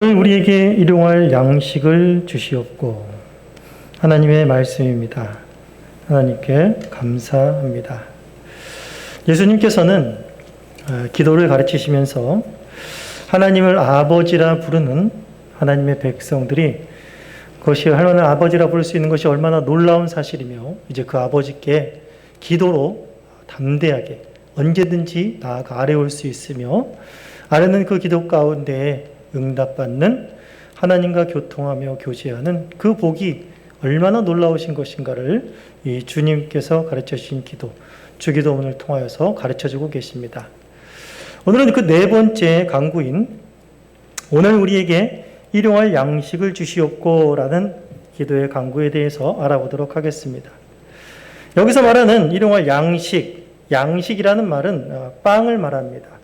우리에게 일용할 양식을 주시옵고. 하나님의 말씀입니다. 하나님께 감사합니다. 예수님께서는 기도를 가르치시면서 하나님을 아버지라 부르는 하나님의 백성들이 그것이 하나님을 아버지라 부를 수 있는 것이 얼마나 놀라운 사실이며 이제 그 아버지께 기도로 담대하게 언제든지 나아가 아뢰올 수 있으며 아뢰는 그 기도 가운데 응답받는 하나님과 교통하며 교제하는 그 복이 얼마나 놀라우신 것인가를 이 주님께서 가르쳐 주신 기도, 주기도문을 통하여서 가르쳐주고 계십니다. 오늘은 그 네 번째 강구인 오늘 우리에게 일용할 양식을 주시옵고 라는 기도의 강구에 대해서 알아보도록 하겠습니다. 여기서 말하는 일용할 양식이라는 말은 빵을 말합니다.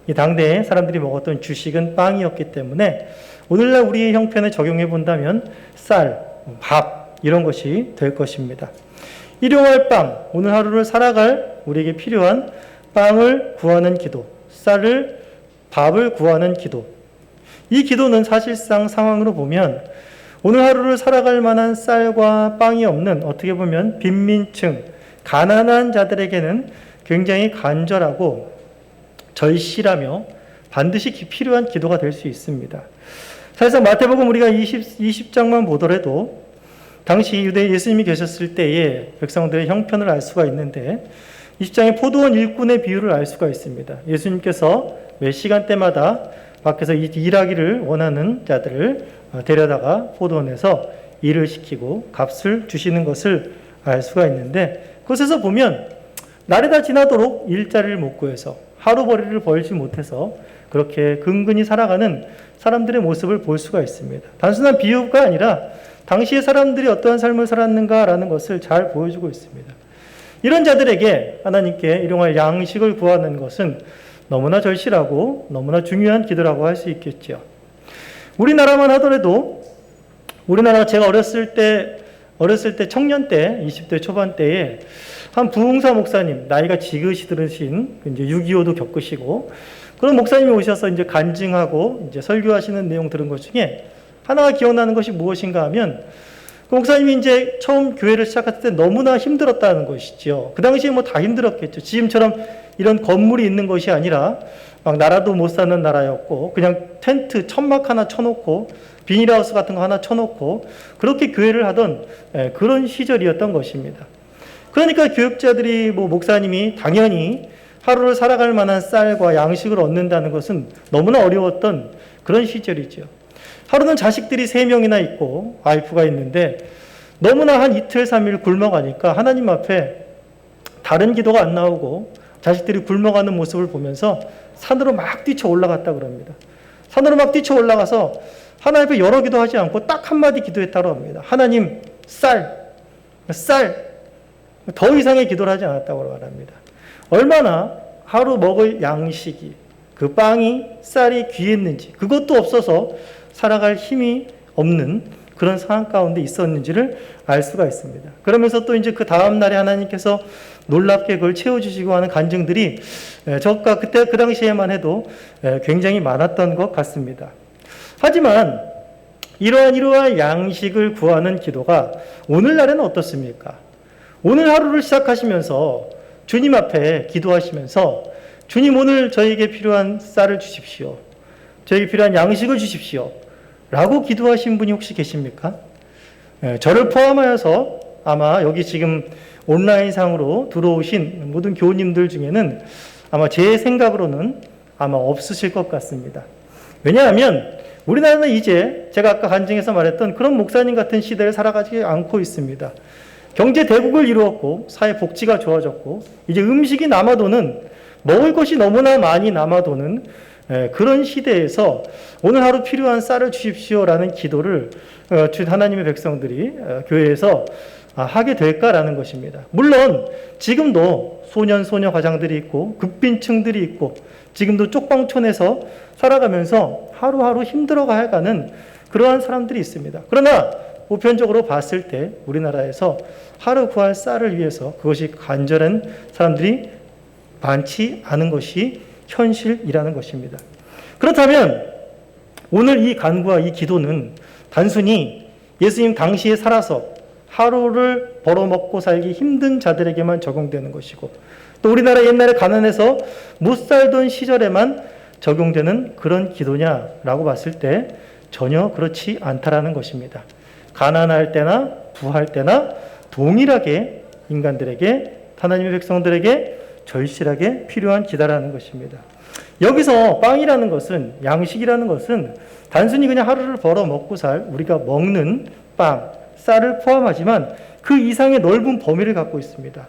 이 당대에 사람들이 먹었던 주식은 빵이었기 때문에 오늘날 우리의 형편에 적용해 본다면 쌀, 밥 이런 것이 될 것입니다. 일용할 빵, 오늘 하루를 살아갈 우리에게 필요한 빵을 구하는 기도, 쌀을, 밥을 구하는 기도. 이 기도는 사실상 상황으로 보면 오늘 하루를 살아갈 만한 쌀과 빵이 없는 어떻게 보면 빈민층, 가난한 자들에게는 굉장히 간절하고 절실하며 반드시 필요한 기도가 될 수 있습니다. 사실상 마태복음 우리가 20장만 보더라도 당시 유대에 예수님이 계셨을 때의 백성들의 형편을 알 수가 있는데 20장의 포도원 일꾼의 비유를 알 수가 있습니다. 예수님께서 매 시간대마다 밖에서 일하기를 원하는 자들을 데려다가 포도원에서 일을 시키고 값을 주시는 것을 알 수가 있는데 그것에서 보면 날이 다 지나도록 일자리를 못 구해서 하루벌이를 벌지 못해서 그렇게 근근히 살아가는 사람들의 모습을 볼 수가 있습니다. 단순한 비유가 아니라 당시의 사람들이 어떠한 삶을 살았는가라는 것을 잘 보여주고 있습니다. 이런 자들에게 하나님께 일용할 양식을 구하는 것은 너무나 절실하고 너무나 중요한 기도라고 할 수 있겠죠. 우리나라만 하더라도 우리나라가 제가 어렸을 때 청년 때 20대 초반 때에 한 부흥사 목사님, 나이가 지긋이드신 이제 6.25도 겪으시고 그런 목사님이 오셔서 이제 간증하고 이제 설교하시는 내용 들은 것 중에 하나가 기억나는 것이 무엇인가 하면 그 목사님이 이제 처음 교회를 시작했을 때 너무나 힘들었다는 것이죠. 그 당시에 뭐 다 힘들었겠죠. 지금처럼 이런 건물이 있는 것이 아니라 막 나라도 못 사는 나라였고 그냥 텐트 천막 하나 쳐놓고 비닐하우스 같은 거 하나 쳐놓고 그렇게 교회를 하던 그런 시절이었던 것입니다. 그러니까 교육자들이 목사님이 당연히 하루를 살아갈 만한 쌀과 양식을 얻는다는 것은 너무나 어려웠던 그런 시절이죠. 하루는 자식들이 3명이나 있고 와이프가 있는데 너무나 한 이틀 3일 굶어가니까 하나님 앞에 다른 기도가 안 나오고 자식들이 굶어가는 모습을 보면서 산으로 막 뛰쳐 올라갔다 그럽니다. 산으로 막 뛰쳐 올라가서 하나님 앞에 여러 기도하지 않고 딱 한마디 기도했다고 합니다. 하나님 쌀 더 이상의 기도를 하지 않았다고 말합니다. 얼마나 하루 먹을 양식이 그 빵이 쌀이 귀했는지 그것도 없어서 살아갈 힘이 없는 그런 상황 가운데 있었는지를 알 수가 있습니다. 그러면서 또 이제 그 다음 날에 하나님께서 놀랍게 그걸 채워주시고 하는 간증들이 저가 그때 그 당시에만 해도 굉장히 많았던 것 같습니다. 하지만 이러한 양식을 구하는 기도가 오늘날에는 어떻습니까? 오늘 하루를 시작하시면서 주님 앞에 기도하시면서 주님 오늘 저에게 필요한 쌀을 주십시오. 저에게 필요한 양식을 주십시오. 라고 기도하신 분이 혹시 계십니까? 저를 포함하여서 아마 여기 지금 온라인상으로 들어오신 모든 교우님들 중에는 아마 제 생각으로는 아마 없으실 것 같습니다. 왜냐하면 우리나라는 이제 제가 아까 간증에서 말했던 그런 목사님 같은 시대를 살아가지 않고 있습니다. 경제 대국을 이루었고 사회 복지가 좋아졌고 이제 음식이 남아도는 먹을 것이 너무나 많이 남아도는 그런 시대에서 오늘 하루 필요한 쌀을 주십시오라는 기도를 하나님의 백성들이 교회에서 하게 될까라는 것입니다. 물론 지금도 소녀 가장들이 있고 극빈층들이 있고 지금도 쪽방촌에서 살아가면서 하루하루 힘들어가는 그러한 사람들이 있습니다. 그러나 보편적으로 봤을 때 우리나라에서 하루 구할 쌀을 위해서 그것이 간절한 사람들이 많지 않은 것이 현실이라는 것입니다. 그렇다면 오늘 이 간구와 이 기도는 단순히 예수님 당시에 살아서 하루를 벌어먹고 살기 힘든 자들에게만 적용되는 것이고, 또 우리나라 옛날에 가난해서 못 살던 시절에만 적용되는 그런 기도냐라고 봤을 때 전혀 그렇지 않다라는 것입니다. 가난할 때나 부할 때나 동일하게 인간들에게, 하나님의 백성들에게 절실하게 필요한 기다라는 것입니다. 여기서 빵이라는 것은, 양식이라는 것은 단순히 그냥 하루를 벌어 먹고 살 우리가 먹는 빵, 쌀을 포함하지만 그 이상의 넓은 범위를 갖고 있습니다.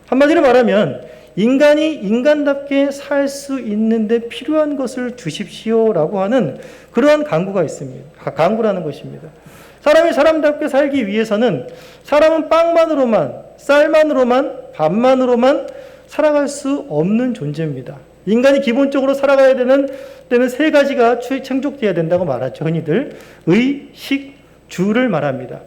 한마디로 말하면 인간이 인간답게 살 수 있는데 필요한 것을 주십시오라고 하는 그러한 간구가 있습니다. 간구라는 것입니다. 사람이 사람답게 살기 위해서는 사람은 빵만으로만, 쌀만으로만, 밥만으로만 살아갈 수 없는 존재입니다. 인간이 기본적으로 살아가야 되는 때는 세 가지가 충족되어야 된다고 말하죠. 흔히들 의, 식, 주를 말합니다.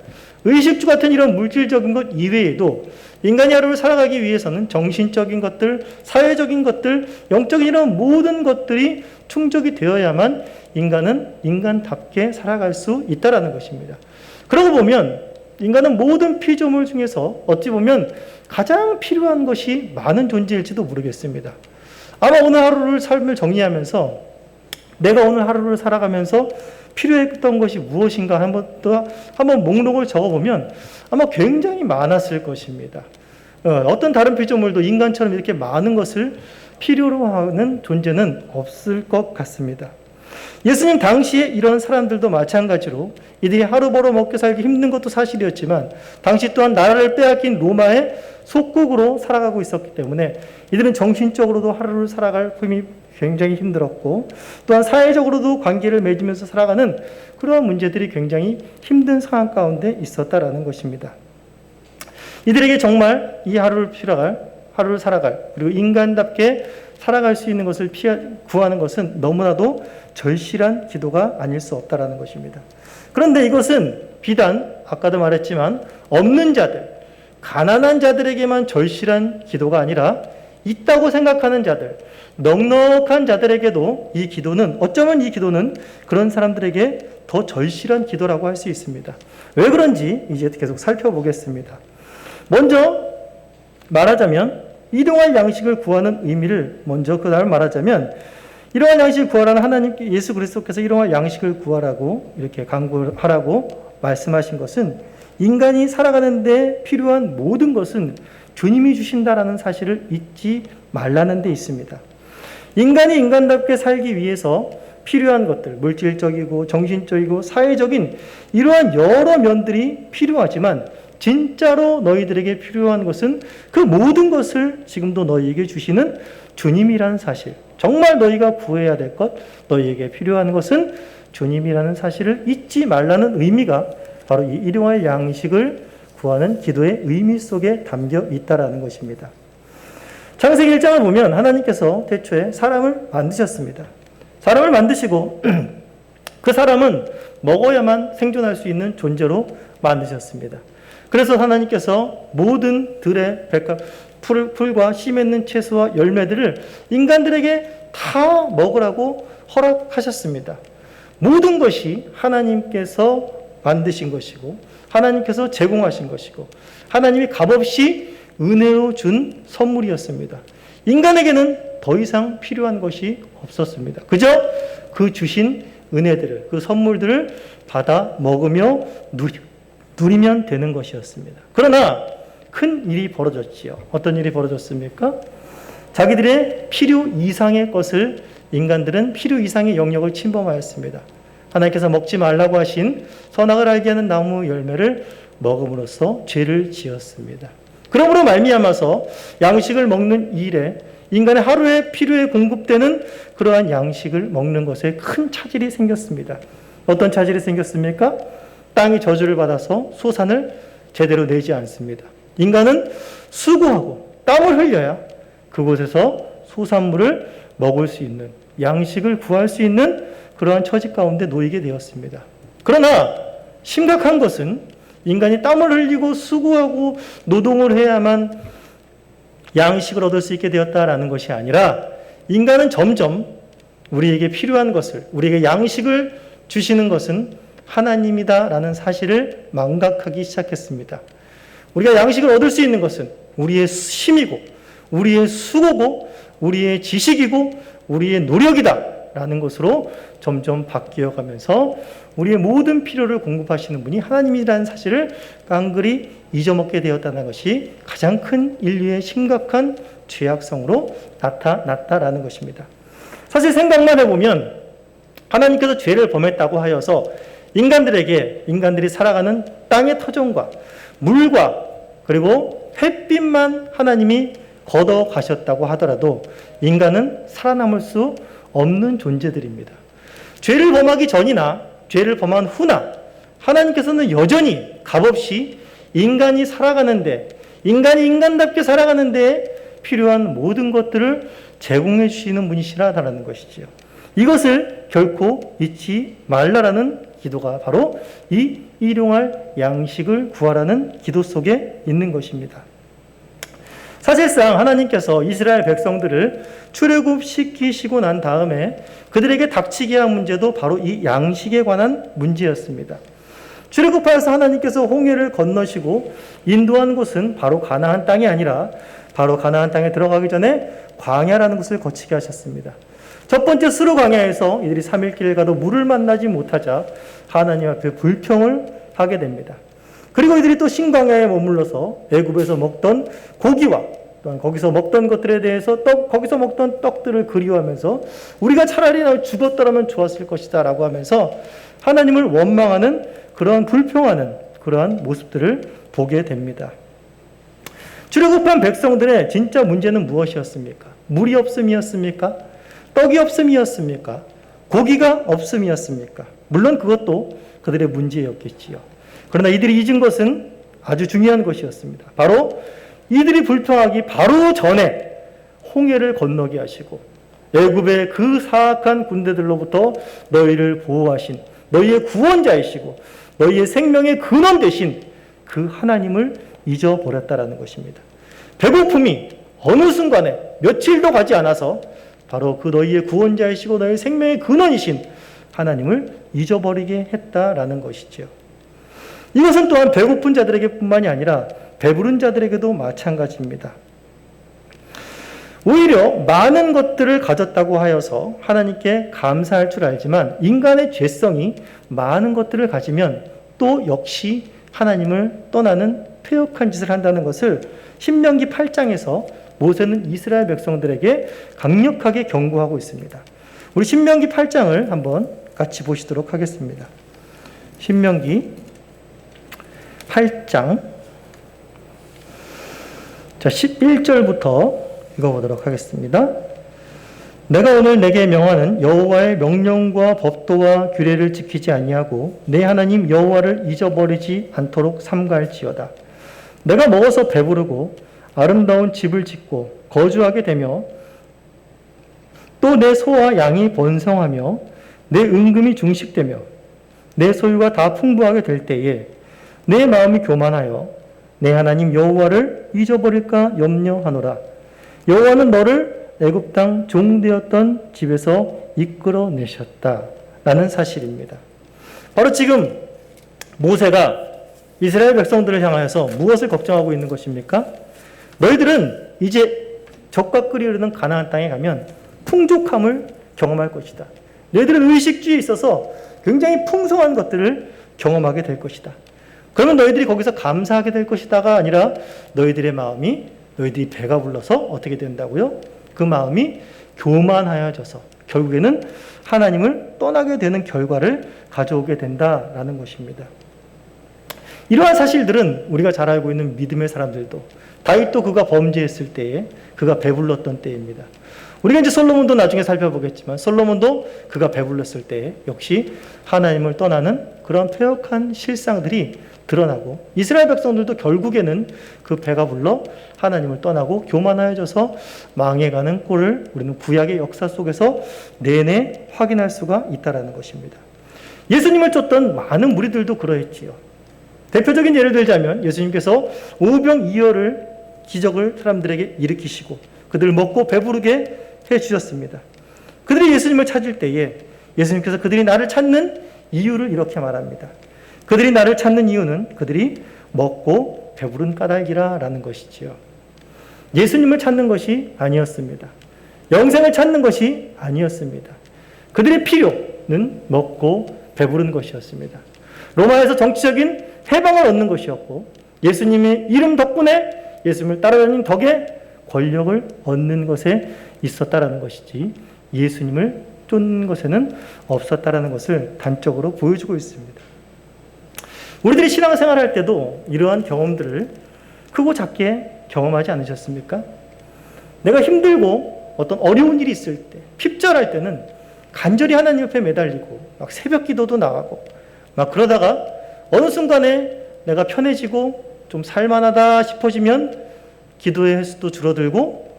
의식주 같은 이런 물질적인 것 이외에도 인간이 하루를 살아가기 위해서는 정신적인 것들, 사회적인 것들, 영적인 이런 모든 것들이 충족이 되어야만 인간은 인간답게 살아갈 수 있다는 것입니다. 그러고 보면 인간은 모든 피조물 중에서 어찌 보면 가장 필요한 것이 많은 존재일지도 모르겠습니다. 아마 오늘 하루를 삶을 정리하면서 내가 오늘 하루를 살아가면서 필요했던 것이 무엇인가 한번 목록을 적어보면 아마 굉장히 많았을 것입니다. 어떤 다른 피조물도 인간처럼 이렇게 많은 것을 필요로 하는 존재는 없을 것 같습니다. 예수님 당시에 이런 사람들도 마찬가지로 이들이 하루 벌어 먹고 살기 힘든 것도 사실이었지만 당시 또한 나라를 빼앗긴 로마의 속국으로 살아가고 있었기 때문에 이들은 정신적으로도 하루를 살아갈 힘이 굉장히 힘들었고, 또한 사회적으로도 관계를 맺으면서 살아가는 그러한 문제들이 굉장히 힘든 상황 가운데 있었다라는 것입니다. 이들에게 정말 이 하루를 살아갈, 그리고 인간답게 살아갈 수 있는 것을 구하는 것은 너무나도 절실한 기도가 아닐 수 없다라는 것입니다. 그런데 이것은 비단 아까도 말했지만 없는 자들, 가난한 자들에게만 절실한 기도가 아니라 있다고 생각하는 자들, 넉넉한 자들에게도 이 기도는, 어쩌면 이 기도는 그런 사람들에게 더 절실한 기도라고 할 수 있습니다. 왜 그런지 이제 계속 살펴보겠습니다. 먼저 말하자면 일용할 양식을 구하는 의미를 먼저 그다음 말하자면, 일용할 양식을 구하라는 하나님 예수 그리스도께서 일용할 양식을 구하라고 이렇게 강구하라고 말씀하신 것은 인간이 살아가는 데 필요한 모든 것은 주님이 주신다라는 사실을 잊지 말라는 데 있습니다. 인간이 인간답게 살기 위해서 필요한 것들, 물질적이고 정신적이고 사회적인 이러한 여러 면들이 필요하지만 진짜로 너희들에게 필요한 것은 그 모든 것을 지금도 너희에게 주시는 주님이라는 사실, 정말 너희가 구해야 될 것, 너희에게 필요한 것은 주님이라는 사실을 잊지 말라는 의미가 바로 이 일용할 양식을 구하는 기도의 의미 속에 담겨 있다라는 것입니다. 창세기 1장을 보면 하나님께서 태초에 사람을 만드셨습니다. 사람을 만드시고 그 사람은 먹어야만 생존할 수 있는 존재로 만드셨습니다. 그래서 하나님께서 모든 들의 풀과 씨 맺는 채소와 열매들을 인간들에게 다 먹으라고 허락하셨습니다. 모든 것이 하나님께서 만드신 것이고 하나님께서 제공하신 것이고 하나님이 값없이 은혜로 준 선물이었습니다. 인간에게는 더 이상 필요한 것이 없었습니다. 그저 그 주신 은혜들을, 그 선물들을 받아 먹으며 누리면 되는 것이었습니다. 그러나 큰 일이 벌어졌지요. 어떤 일이 벌어졌습니까? 자기들의 필요 이상의 것을 인간들은 필요 이상의 영역을 침범하였습니다. 하나님께서 먹지 말라고 하신 선악을 알게 하는 나무 열매를 먹음으로써 죄를 지었습니다. 그러므로 말미암아서 양식을 먹는 일에 인간의 하루의 필요에 공급되는 그러한 양식을 먹는 것에 큰 차질이 생겼습니다. 어떤 차질이 생겼습니까? 땅이 저주를 받아서 소산을 제대로 내지 않습니다. 인간은 수고하고 땀을 흘려야 그곳에서 소산물을 먹을 수 있는, 양식을 구할 수 있는 그러한 처지 가운데 놓이게 되었습니다. 그러나 심각한 것은 인간이 땀을 흘리고 수고하고 노동을 해야만 양식을 얻을 수 있게 되었다라는 것이 아니라 인간은 점점 우리에게 필요한 것을, 우리에게 양식을 주시는 것은 하나님이다라는 사실을 망각하기 시작했습니다. 우리가 양식을 얻을 수 있는 것은 우리의 힘이고, 우리의 수고고, 우리의 지식이고, 우리의 노력이다라는 것으로 점점 바뀌어가면서 우리의 모든 필요를 공급하시는 분이 하나님이라는 사실을 깡그리 잊어먹게 되었다는 것이 가장 큰 인류의 심각한 죄악성으로 나타났다라는 것입니다. 사실 생각만 해보면 하나님께서 죄를 범했다고 하여서 인간들이 살아가는 땅의 터전과 물과 그리고 햇빛만 하나님이 걷어 가셨다고 하더라도 인간은 살아남을 수 없는 존재들입니다. 죄를 범하기 전이나 죄를 범한 후나 하나님께서는 여전히 값없이 인간이 살아가는데, 인간이 인간답게 살아가는데 필요한 모든 것들을 제공해 주시는 분이시라는 것이지요. 이것을 결코 잊지 말라라는 기도가 바로 이 일용할 양식을 구하라는 기도 속에 있는 것입니다. 사실상 하나님께서 이스라엘 백성들을 출애굽시키시고 난 다음에 그들에게 닥치게 한 문제도 바로 이 양식에 관한 문제였습니다. 출애굽하여서 하나님께서 홍해를 건너시고 인도한 곳은 바로 가나안 땅이 아니라 바로 가나안 땅에 들어가기 전에 광야라는 곳을 거치게 하셨습니다. 첫 번째 스루 광야에서 이들이 3일 길을 가도 물을 만나지 못하자 하나님 앞에 불평을 하게 됩니다. 그리고 이들이 또 신광야에 머물러서 애굽에서 먹던 고기와 또한 거기서 먹던 것들에 대해서 거기서 먹던 떡들을 그리워하면서 우리가 차라리 죽었더라면 좋았을 것이다 라고 하면서 하나님을 원망하는 그러한 불평하는 그러한 모습들을 보게 됩니다. 출애굽한 백성들의 진짜 문제는 무엇이었습니까? 물이 없음이었습니까? 떡이 없음이었습니까? 고기가 없음이었습니까? 물론 그것도 그들의 문제였겠지요. 그러나 이들이 잊은 것은 아주 중요한 것이었습니다. 바로 이들이 불평하기 바로 전에 홍해를 건너게 하시고 애굽의 그 사악한 군대들로부터 너희를 보호하신 너희의 구원자이시고 너희의 생명의 근원 되신 그 하나님을 잊어버렸다라는 것입니다. 배고픔이 어느 순간에 며칠도 가지 않아서 바로 그 너희의 구원자이시고 너희의 생명의 근원이신 하나님을 잊어버리게 했다라는 것이죠. 이것은 또한 배고픈 자들에게 뿐만이 아니라 배부른 자들에게도 마찬가지입니다. 오히려 많은 것들을 가졌다고 하여서 하나님께 감사할 줄 알지만 인간의 죄성이 많은 것들을 가지면 또 역시 하나님을 떠나는 퇴역한 짓을 한다는 것을 신명기 8장에서 모세는 이스라엘 백성들에게 강력하게 경고하고 있습니다. 우리 신명기 8장을 한번 같이 보시도록 하겠습니다. 신명기 8장 11절부터 읽어보도록 하겠습니다. 내가 오늘 내게 명하는 여호와의 명령과 법도와 규례를 지키지 아니하고 내 하나님 여호와를 잊어버리지 않도록 삼가할지어다. 내가 먹어서 배부르고 아름다운 집을 짓고 거주하게 되며 또 내 소와 양이 번성하며 내 은금이 중식되며 내 소유가 다 풍부하게 될 때에 내 마음이 교만하여 내 하나님 여호와를 잊어버릴까 염려하노라. 여호와는 너를 애굽 땅 종되었던 집에서 이끌어내셨다 라는 사실입니다. 바로 지금 모세가 이스라엘 백성들을 향하여서 무엇을 걱정하고 있는 것입니까? 너희들은 이제 적과 끓이 흐르는 가나안 땅에 가면 풍족함을 경험할 것이다. 너희들은 의식주의에 있어서 굉장히 풍성한 것들을 경험하게 될 것이다. 그러면 너희들이 거기서 감사하게 될 것이다가 아니라 너희들의 마음이 너희들이 배가 불러서 어떻게 된다고요? 그 마음이 교만하여져서 결국에는 하나님을 떠나게 되는 결과를 가져오게 된다라는 것입니다. 이러한 사실들은 우리가 잘 알고 있는 믿음의 사람들도 다윗도 그가 범죄했을 때에 그가 배불렀던 때입니다. 우리가 이제 솔로몬도 나중에 살펴보겠지만 솔로몬도 그가 배불렀을 때에 역시 하나님을 떠나는 그런 퇴역한 실상들이 드러나고 이스라엘 백성들도 결국에는 그 배가 불러 하나님을 떠나고 교만하여져서 망해가는 꼴을 우리는 구약의 역사 속에서 내내 확인할 수가 있다는 것입니다. 예수님을 쫓던 많은 무리들도 그러했지요. 대표적인 예를 들자면 예수님께서 오병이어를 기적을 사람들에게 일으키시고 그들을 먹고 배부르게 해주셨습니다. 그들이 예수님을 찾을 때에 예수님께서 그들이 나를 찾는 이유를 이렇게 말합니다. 그들이 나를 찾는 이유는 그들이 먹고 배부른 까닭이라 라는 것이지요. 예수님을 찾는 것이 아니었습니다. 영생을 찾는 것이 아니었습니다. 그들의 필요는 먹고 배부른 것이었습니다. 로마에서 정치적인 해방을 얻는 것이었고 예수님의 이름 덕분에 예수님을 따라다닌 덕에 권력을 얻는 것에 있었다라는 것이지 예수님을 쫓는 것에는 없었다라는 것을 단적으로 보여주고 있습니다. 우리들이 신앙생활 할 때도 이러한 경험들을 크고 작게 경험하지 않으셨습니까? 내가 힘들고 어떤 어려운 일이 있을 때, 핍절할 때는 간절히 하나님 옆에 매달리고 막 새벽 기도도 나가고 막 그러다가 어느 순간에 내가 편해지고 좀 살만하다 싶어지면 기도의 횟수도 줄어들고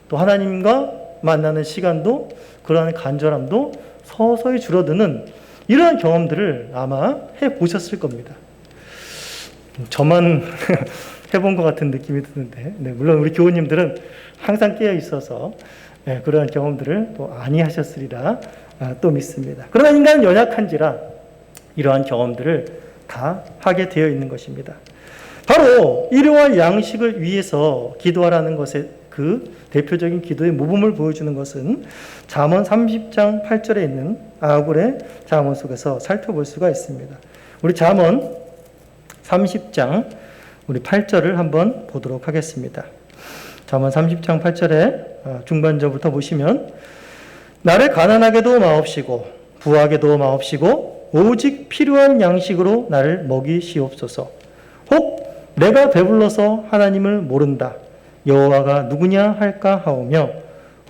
또 하나님과 만나는 시간도 그러한 간절함도 서서히 줄어드는 이러한 경험들을 아마 해보셨을 겁니다. 저만 해본 것 같은 느낌이 드는데 물론 우리 교우님들은 항상 깨어 있어서 그러한 경험들을 또 아니하셨으리라 또 믿습니다. 그러나 인간은 연약한지라 이러한 경험들을 다 하게 되어 있는 것입니다. 바로 일용할 양식을 위해서 기도하라는 것의 그 대표적인 기도의 모범을 보여주는 것은 잠언 30장 8절에 있는 아굴의 잠언 속에서 살펴볼 수가 있습니다. 우리 잠언 30장 우리 8절을 한번 보도록 하겠습니다. 잠언 30장 8절에 중반절부터 보시면 나를 가난하게도 마옵시고 부하게도 마옵시고 오직 필요한 양식으로 나를 먹이시옵소서. 혹 내가 배불러서 하나님을 모른다. 여호와가 누구냐 할까 하오며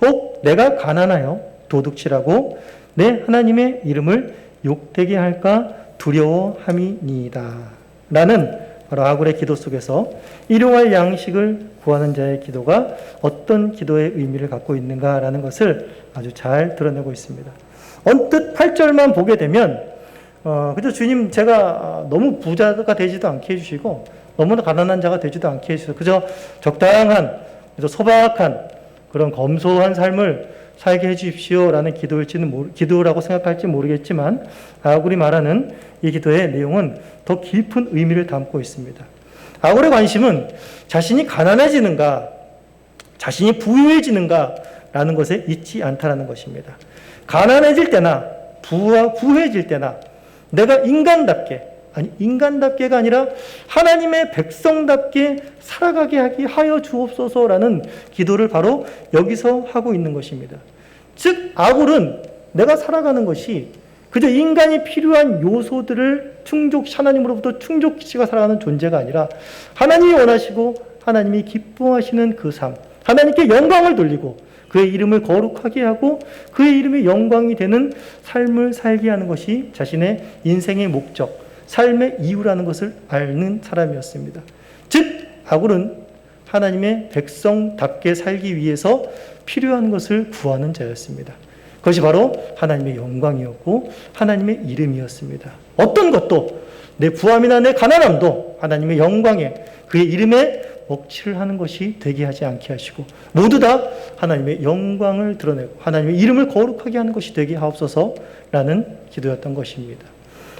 혹 내가 가난하여 도둑질하고 내 하나님의 이름을 욕되게 할까 두려워함이니이다. 라는 바로 아굴의 기도 속에서 일용할 양식을 구하는 자의 기도가 어떤 기도의 의미를 갖고 있는가라는 것을 아주 잘 드러내고 있습니다. 언뜻 8절만 보게 되면 그저 주님 제가 너무 부자가 되지도 않게 해주시고 너무나 가난한 자가 되지도 않게 해주셔서 그저 적당한 그저 소박한 그런 검소한 삶을 살게 해주십시오라는 기도라고 생각할지 모르겠지만 아굴이 말하는 이 기도의 내용은 더 깊은 의미를 담고 있습니다. 아굴의 관심은 자신이 가난해지는가 자신이 부유해지는가 라는 것에 있지 않다라는 것입니다. 가난해질 때나 부유해질 때나 내가 인간답게가 아니라 하나님의 백성답게 살아가게 하여 주옵소서라는 기도를 바로 여기서 하고 있는 것입니다. 즉 아굴은 내가 살아가는 것이 그저 인간이 필요한 요소들을 하나님으로부터 충족시가 살아가는 존재가 아니라 하나님이 원하시고 하나님이 기뻐하시는 그 삶, 하나님께 영광을 돌리고 그의 이름을 거룩하게 하고 그의 이름이 영광이 되는 삶을 살게 하는 것이 자신의 인생의 목적, 삶의 이유라는 것을 아는 사람이었습니다. 즉 아굴은 하나님의 백성답게 살기 위해서 필요한 것을 구하는 자였습니다. 그것이 바로 하나님의 영광이었고 하나님의 이름이었습니다. 어떤 것도 내 부함이나 내 가난함도 하나님의 영광에 그의 이름에 먹칠을 하는 것이 되게 하지 않게 하시고 모두 다 하나님의 영광을 드러내고 하나님의 이름을 거룩하게 하는 것이 되게 하옵소서라는 기도였던 것입니다.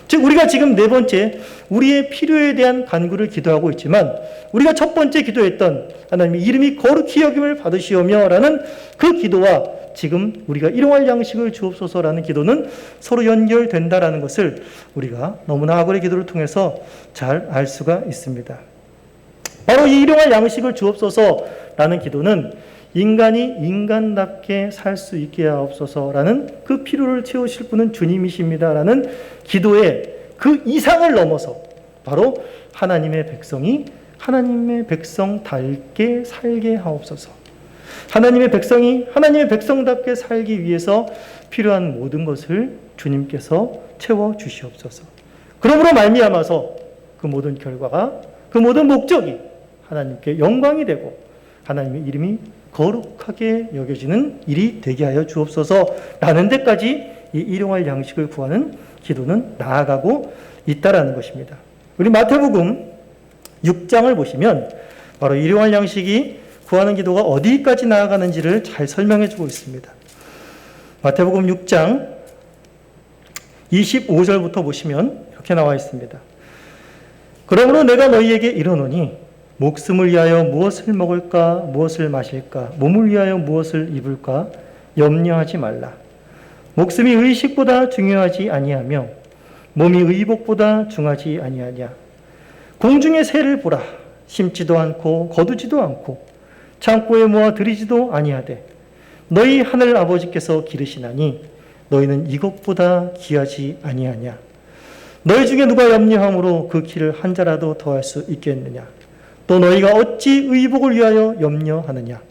즉 우리가 지금 네 번째 우리의 필요에 대한 간구를 기도하고 있지만 우리가 첫 번째 기도했던 하나님의 이름이 거룩히 여김을 받으시오며 라는 그 기도와 지금 우리가 일용할 양식을 주옵소서라는 기도는 서로 연결된다라는 것을 우리가 너무나 아굴의 기도를 통해서 잘 알 수가 있습니다. 바로 이 일용할 양식을 주옵소서라는 기도는 인간이 인간답게 살 수 있게 하옵소서라는 그 필요를 채우실 분은 주님이십니다라는 기도의 그 이상을 넘어서 바로 하나님의 백성이 하나님의 백성답게 살게 하옵소서. 하나님의 백성이 하나님의 백성답게 살기 위해서 필요한 모든 것을 주님께서 채워 주시옵소서. 그러므로 말미암아서 그 모든 결과가 그 모든 목적이 하나님께 영광이 되고 하나님의 이름이 거룩하게 여겨지는 일이 되게 하여 주옵소서라는 데까지 이 일용할 양식을 구하는 기도는 나아가고 있다라는 것입니다. 우리 마태복음 6장을 보시면 바로 일용할 양식이 구하는 기도가 어디까지 나아가는지를 잘 설명해 주고 있습니다. 마태복음 6장 25절부터 보시면 이렇게 나와 있습니다. 그러므로 내가 너희에게 이르노니 목숨을 위하여 무엇을 먹을까 무엇을 마실까 몸을 위하여 무엇을 입을까 염려하지 말라. 목숨이 의식보다 중요하지 아니하며 몸이 의복보다 중하지 아니하냐. 공중의 새를 보라. 심지도 않고 거두지도 않고 창고에 모아 들이지도 아니하되 너희 하늘 아버지께서 기르시나니 너희는 이것보다 귀하지 아니하냐. 너희 중에 누가 염려함으로 그 키를 한 자라도 더할 수 있겠느냐. 또 너희가 어찌 의복을 위하여 염려하느냐.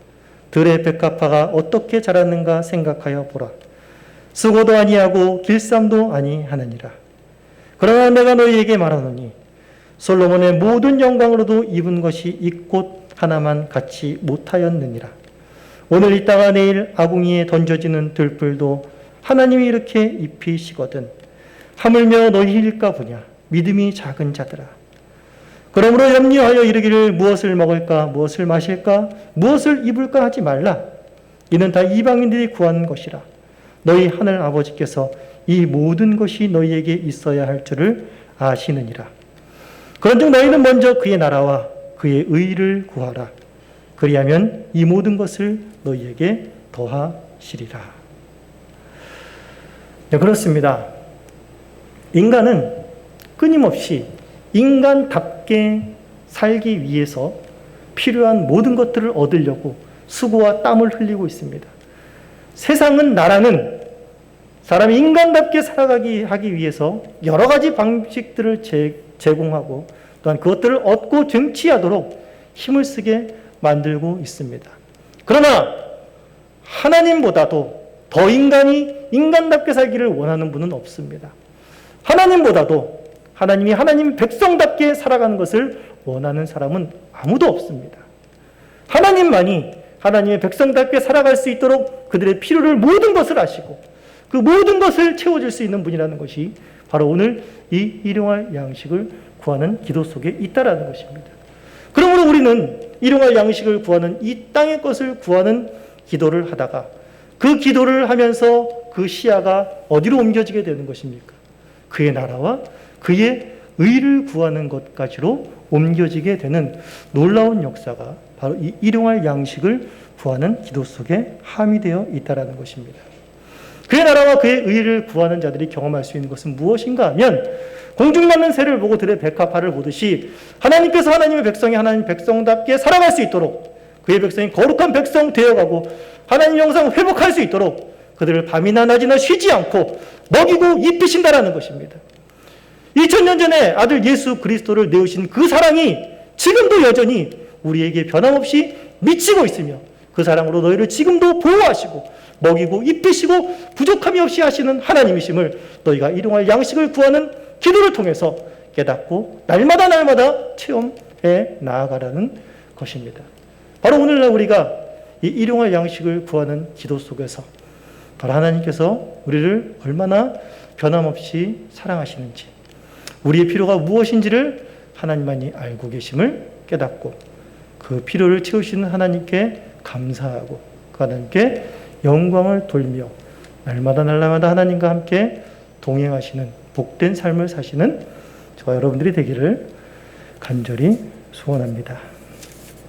들의 백합화가 어떻게 자랐는가 생각하여 보라. 쓰고도 아니하고 길쌈도 아니하느니라. 그러나 내가 너희에게 말하노니 솔로몬의 모든 영광으로도 입은 것이 이 꽃 하나만 같이 못하였느니라. 오늘 있다가 내일 아궁이에 던져지는 들불도 하나님이 이렇게 입히시거든 하물며 너희일까 보냐. 믿음이 작은 자들아. 그러므로 염려하여 이르기를 무엇을 먹을까 무엇을 마실까 무엇을 입을까 하지 말라. 이는 다 이방인들이 구한 것이라. 너희 하늘 아버지께서 이 모든 것이 너희에게 있어야 할 줄을 아시느니라. 그런즉 너희는 먼저 그의 나라와 그의 의를 구하라. 그리하면 이 모든 것을 너희에게 더하시리라. 네, 그렇습니다. 인간은 끊임없이 인간답게 살기 위해서 필요한 모든 것들을 얻으려고 수고와 땀을 흘리고 있습니다. 세상은 나라는 사람이 인간답게 살아가기 하기 위해서 여러 가지 방식들을 제공하고 또한 그것들을 얻고 쟁취하도록 힘을 쓰게 만들고 있습니다. 그러나 하나님보다도 더 인간이 인간답게 살기를 원하는 분은 없습니다. 하나님보다도 하나님이 하나님 백성답게 살아가는 것을 원하는 사람은 아무도 없습니다. 하나님만이 하나님의 백성답게 살아갈 수 있도록 그들의 필요를 모든 것을 아시고 그 모든 것을 채워줄 수 있는 분이라는 것이 바로 오늘 이 일용할 양식을 구하는 기도 속에 있다라는 것입니다. 그러므로 우리는 일용할 양식을 구하는 이 땅의 것을 구하는 기도를 하다가 그 기도를 하면서 그 시야가 어디로 옮겨지게 되는 것입니까? 그의 나라와 그의 의를 구하는 것까지로 옮겨지게 되는 놀라운 역사가 바로 이 일용할 양식을 구하는 기도 속에 함유되어 있다는 것입니다. 그의 나라와 그의 의를 구하는 자들이 경험할 수 있는 것은 무엇인가 하면 공중 나는 새를 보고 들의 백합화를 보듯이 하나님께서 하나님의 백성이 하나님 백성답게 살아갈 수 있도록 그의 백성이 거룩한 백성 되어가고 하나님 영상 회복할 수 있도록 그들을 밤이나 낮이나 쉬지 않고 먹이고 입히신다라는 것입니다. 2000년 전에 아들 예수 그리스도를 내으신 그 사랑이 지금도 여전히 우리에게 변함없이 미치고 있으며 그 사랑으로 너희를 지금도 보호하시고 먹이고 입히시고 부족함이 없이 하시는 하나님이심을 너희가 일용할 양식을 구하는 기도를 통해서 깨닫고 날마다 체험해 나아가라는 것입니다. 바로 오늘날 우리가 이 일용할 양식을 구하는 기도 속에서 바로 하나님께서 우리를 얼마나 변함없이 사랑하시는지 우리의 필요가 무엇인지를 하나님만이 알고 계심을 깨닫고 그 필요를 채우시는 하나님께 감사하고 그 하나님께 영광을 돌며 날마다 하나님과 함께 동행하시는 복된 삶을 사시는 저와 여러분들이 되기를 간절히 소원합니다.